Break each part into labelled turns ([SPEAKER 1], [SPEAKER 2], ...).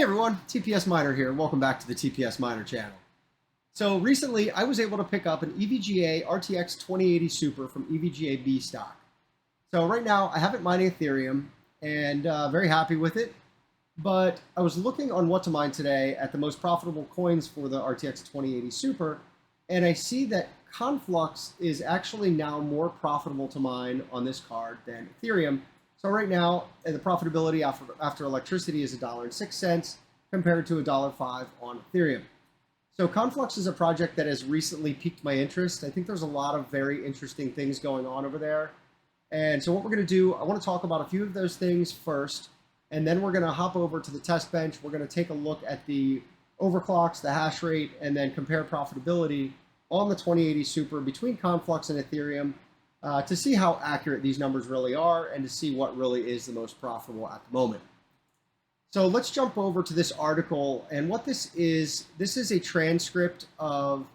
[SPEAKER 1] everyone, TPS Miner here. Welcome back to the TPS Miner channel. So recently I was able to pick up an EVGA RTX 2080 Super from EVGA B stock. So right now I have it mining Ethereum and very happy with it. But I was looking on what to mine today at the most profitable coins for the RTX 2080 Super, and I see that Conflux is actually now more profitable to mine on this card than Ethereum. So right now, the profitability after electricity is $1.06 compared to $1.05 on Ethereum. So Conflux is a project that has recently piqued my interest. I think there's a lot of very interesting things going on over there. And so what we're going to do, I want to talk about a few of those things first, and then we're going to hop over to the test bench. We're going to take a look at the overclocks, the hash rate, and then compare profitability on the 2080 Super between Conflux and Ethereum to see how accurate these numbers really are and to see what really is the most profitable at the moment. So let's jump over to this article, and what this is a transcript of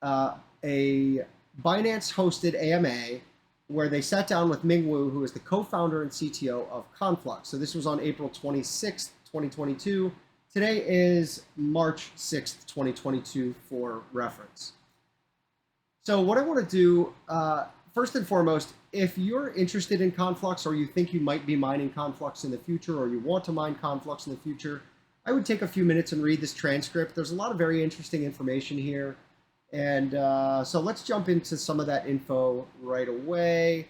[SPEAKER 1] a Binance-hosted AMA where they sat down with Ming Wu, who is the co-founder and CTO of Conflux. So this was on April 26th, 2022. Today is March 6th, 2022 for reference. So what I want to do, first and foremost, if you're interested in Conflux or you think you might be mining Conflux in the future or you want to mine Conflux in the future, I would take a few minutes and read this transcript. There's a lot of very interesting information here. And so let's jump into some of that info right away.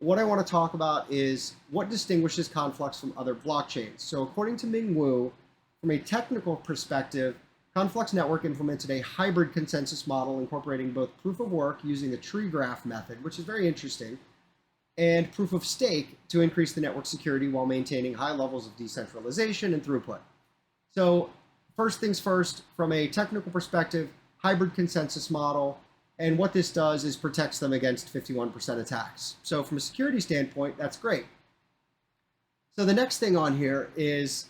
[SPEAKER 1] What I want to talk about is what distinguishes Conflux from other blockchains. So according to Ming Wu, from a technical perspective, Conflux Network implemented a hybrid consensus model incorporating both proof of work using the tree graph method, which is very interesting, and proof of stake to increase the network security while maintaining high levels of decentralization and throughput. So first things first, from a technical perspective, hybrid consensus model, and what this does is protects them against 51% attacks. So from a security standpoint, that's great. So the next thing on here is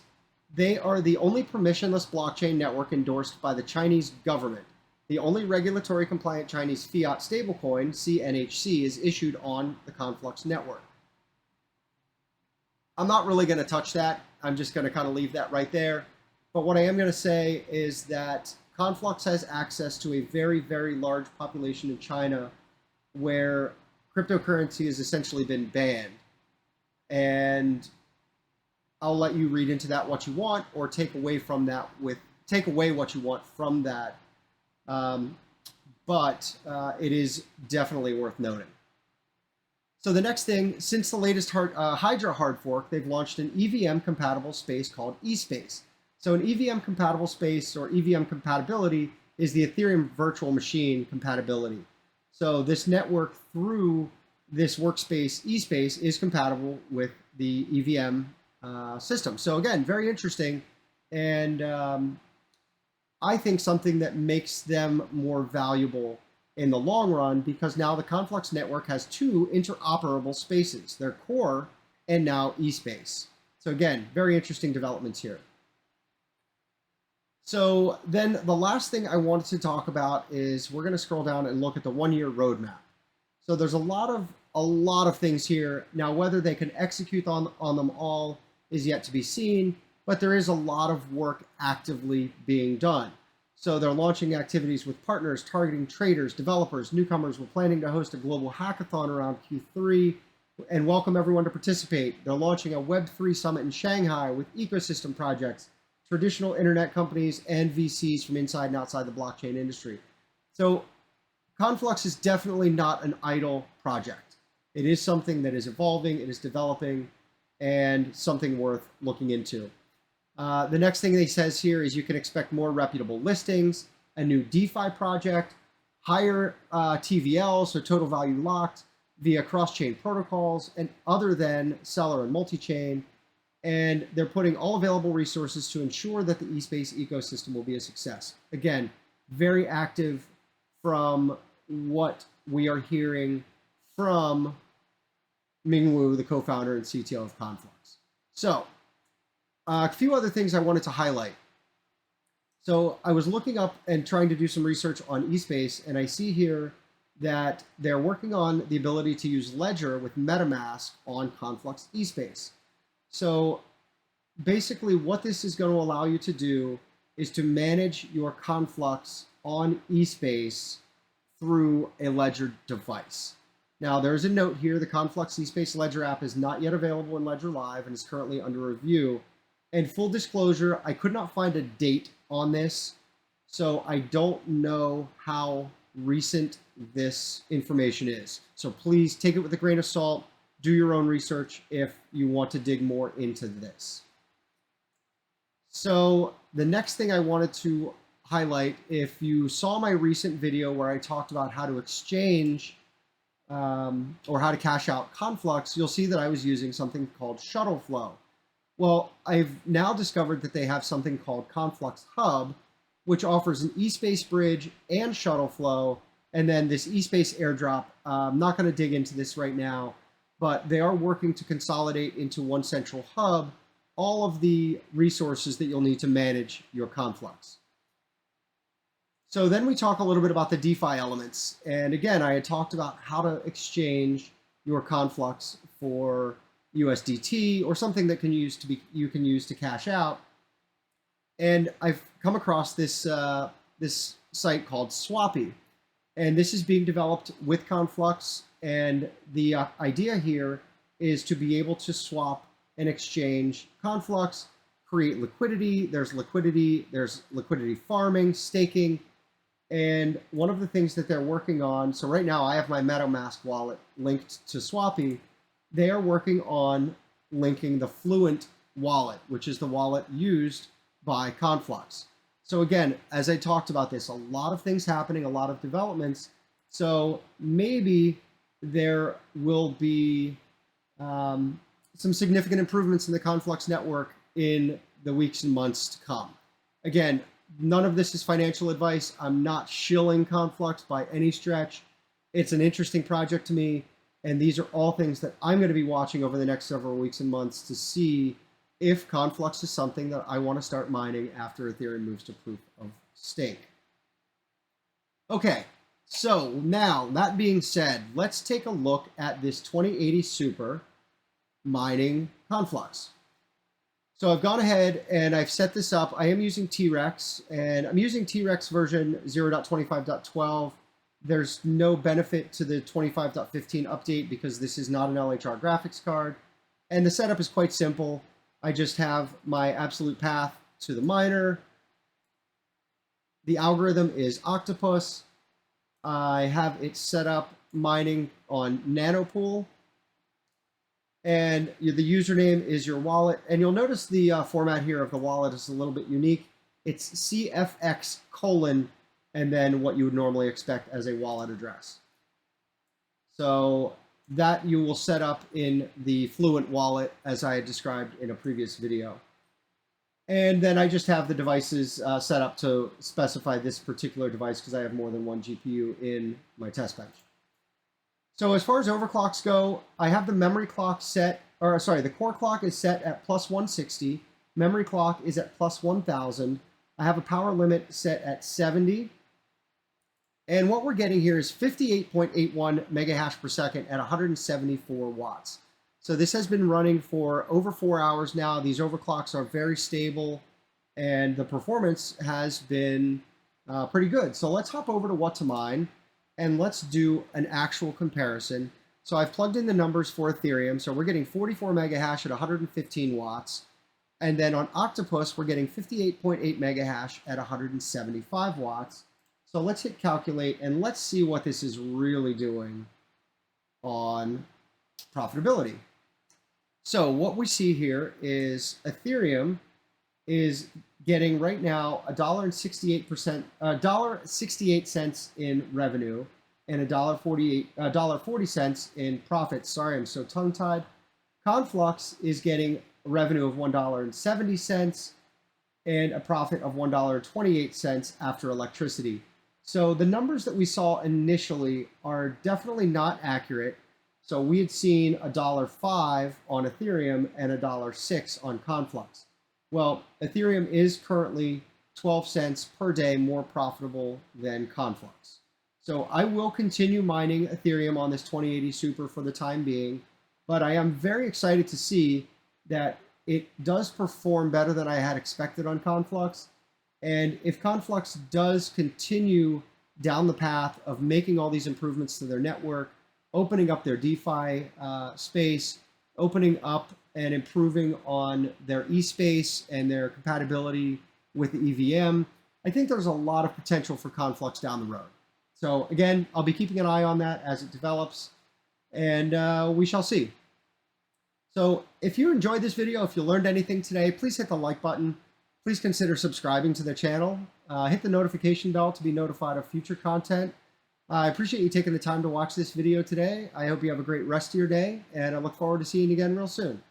[SPEAKER 1] they are the only permissionless blockchain network endorsed by the Chinese government. The only regulatory compliant Chinese fiat stablecoin, CNHC, is issued on the Conflux network. I'm not really going to touch that. I'm just going to kind of leave that right there. But what I am going to say is that Conflux has access to a very, very large population in China where cryptocurrency has essentially been banned. And I'll let you read into that what you want, or take away what you want from that. But it is definitely worth noting. So the next thing, since the latest Hydra hard fork, they've launched an EVM-compatible space called eSpace. So an EVM-compatible space, or EVM compatibility, is the Ethereum virtual machine compatibility. So this network through this workspace, eSpace, is compatible with the EVM system. So again, very interesting, and I think something that makes them more valuable in the long run, because now the Conflux network has two interoperable spaces, their core and now eSpace. So again, very interesting developments here. So then the last thing I wanted to talk about is we're going to scroll down and look at the one-year roadmap. So there's a lot of things here. Now, whether they can execute on them all is yet to be seen, but there is a lot of work actively being done. So they're launching activities with partners, targeting traders, developers, newcomers. We're planning to host a global hackathon around Q3 and welcome everyone to participate. They're launching a Web3 summit in Shanghai with ecosystem projects, traditional internet companies, and VCs from inside and outside the blockchain industry. So Conflux is definitely not an idle project. It is something that is evolving, it is developing, and something worth looking into. The next thing he says here is you can expect more reputable listings, a new DeFi project, higher TVL, so total value locked, via cross-chain protocols, and other than seller and multi-chain. And they're putting all available resources to ensure that the eSpace ecosystem will be a success. Again, very active from what we are hearing from Ming Wu, the co-founder and CTO of Conflux. So a few other things I wanted to highlight. So I was looking up and trying to do some research on eSpace, and I see here that they're working on the ability to use Ledger with MetaMask on Conflux eSpace. So basically what this is going to allow you to do is to manage your Conflux on eSpace through a Ledger device. Now, there's a note here. The Conflux eSpace Ledger app is not yet available in Ledger Live and is currently under review. And full disclosure, I could not find a date on this, so I don't know how recent this information is. So please take it with a grain of salt. Do your own research if you want to dig more into this. So the next thing I wanted to highlight, if you saw my recent video where I talked about how to exchange or how to cash out Conflux, you'll see that I was using something called Shuttle Flow. Well, I've now discovered that they have something called Conflux Hub, which offers an eSpace bridge and shuttle flow, and then this eSpace airdrop. I'm not going to dig into this right now, but they are working to consolidate into one central hub all of the resources that you'll need to manage your Conflux. So then we talk a little bit about the DeFi elements. And again, I had talked about how to exchange your Conflux for USDT or something that you can use to cash out. And I've come across this this site called Swappy, and this is being developed with Conflux. And the idea here is to be able to swap and exchange Conflux, create liquidity. There's liquidity farming, staking, and one of the things that they're working on. So right now, I have my MetaMask wallet linked to Swappy. They are working on linking the Fluent wallet, which is the wallet used by Conflux. So again, as I talked about this, a lot of things happening, a lot of developments. So maybe there will be some significant improvements in the Conflux network in the weeks and months to come. Again, none of this is financial advice. I'm not shilling Conflux by any stretch. It's an interesting project to me. And these are all things that I'm going to be watching over the next several weeks and months to see if Conflux is something that I want to start mining after Ethereum moves to proof of stake. Okay, so now that being said, let's take a look at this 2080 Super mining Conflux. So I've gone ahead and I've set this up. I am using T-Rex, and I'm using T-Rex version 0.25.12. There's no benefit to the 25.15 update because this is not an LHR graphics card. And the setup is quite simple. I just have my absolute path to the miner. The algorithm is Octopus. I have it set up mining on Nanopool. And the username is your wallet. And you'll notice the format here of the wallet is a little bit unique. It's CFX : and then what you would normally expect as a wallet address. So that you will set up in the Fluent wallet as I had described in a previous video. And then I just have the devices set up to specify this particular device because I have more than one GPU in my test bench. So as far as overclocks go, I have the memory clock set, or sorry, the core clock is set at +160. Memory clock is at +1000. I have a power limit set at 70. And what we're getting here is 58.81 megahash per second at 174 watts. So this has been running for over 4 hours now. These overclocks are very stable and the performance has been pretty good. So let's hop over to what to mine and let's do an actual comparison. So I've plugged in the numbers for Ethereum. So we're getting 44 megahash at 115 watts. And then on Octopus, we're getting 58.8 megahash at 175 watts. So let's hit calculate and let's see what this is really doing on profitability. So what we see here is Ethereum is getting right now $1.68 in revenue and $1.40 in profit. Sorry, I'm so tongue-tied. Conflux is getting a revenue of $1.70 and a profit of $1.28 after electricity. So the numbers that we saw initially are definitely not accurate. So we had seen $1.05 on Ethereum and $1.06 on Conflux. Well, Ethereum is currently 12 cents per day more profitable than Conflux. So I will continue mining Ethereum on this 2080 Super for the time being, but I am very excited to see that it does perform better than I had expected on Conflux. And if Conflux does continue down the path of making all these improvements to their network, opening up their DeFi space, opening up and improving on their eSpace and their compatibility with the EVM, I think there's a lot of potential for Conflux down the road. So again, I'll be keeping an eye on that as it develops, and we shall see. So if you enjoyed this video, if you learned anything today, please hit the like button. Please consider subscribing to the channel. Hit the notification bell to be notified of future content. I appreciate you taking the time to watch this video today. I hope you have a great rest of your day, and I look forward to seeing you again real soon.